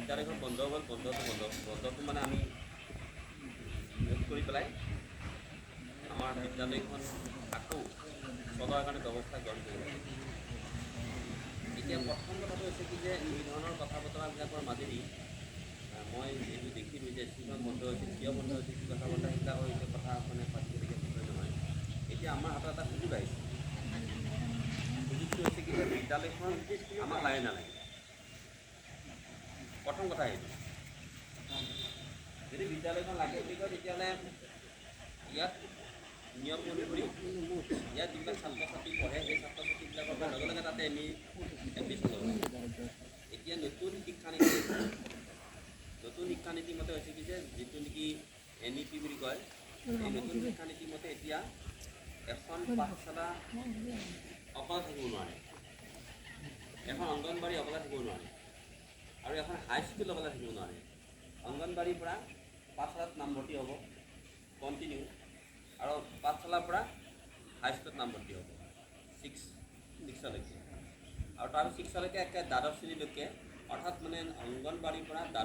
বিদ্যালয়খন বন্ধ হ'ল, বন্ধটো মানে আমি মুক্ত কৰি পেলাই আমাৰ বিদ্যালয়খন আকৌ চলাৰ কাৰণে ব্যৱস্থা গ্ৰহণ কৰিব লাগে। এতিয়া প্ৰথম কথাটো হৈছে কি যে এই ধৰণৰ কথা বতৰাবিলাকৰ মাজেদি মই এইটো দেখিলোঁ যে স্কুলখন বন্ধ হৈছে, কিয় বন্ধ হৈছে, কি কথা বতৰা সেইবিলাকৰ এতিয়া কথা মানে পাতিবলগীয়া বিষয় নহয়। এতিয়া আমাৰ হাতত এটা সুযোগ আহিছে। সুযোগটো হৈছে কি যে বিদ্যালয়খন আমাক লাগে নালাগে। প্ৰথম কথা এইটো, যদি বিদ্যালয়খন লাগে বুলি কয় তেতিয়াহ'লে ইয়াত নিয়ম অনুসৰি ইয়াত যিবিলাক ছাত্ৰ ছাত্ৰী পঢ়ে সেই ছাত্ৰ ছাত্ৰীবিলাকৰ লগে লগে তাতে এডমিশ্যন ল'ব লাগে। এতিয়া নতুন শিক্ষানীতি মতে হৈছে কি যে যিটো নেকি NEP বুলি কয়, এই নতুন শিক্ষানীতি মতে এতিয়া এখন পাঠশালা অকলে থাকিব নোৱাৰে, এখন অংগনবাড়ী অকলে থাকিব নোৱাৰে, আৰু এখন হাইস্কুল অকলে থাকিব নোৱাৰে। অংগনবাড়ীৰ পৰা পাঠশালাত নামভৰ্তি হ'ব কণ্টিনিউ, আৰু পাঠশালাৰ পৰা হাইস্কুলত নামভৰ্তি হ'ব ছিক্সলৈকে, আৰু তাৰ 6লৈকে একে দ্বাদশ শ্ৰেণীলৈকে, অৰ্থাৎ মানে অংগনবাড়ীৰ পৰা দ্বাদশ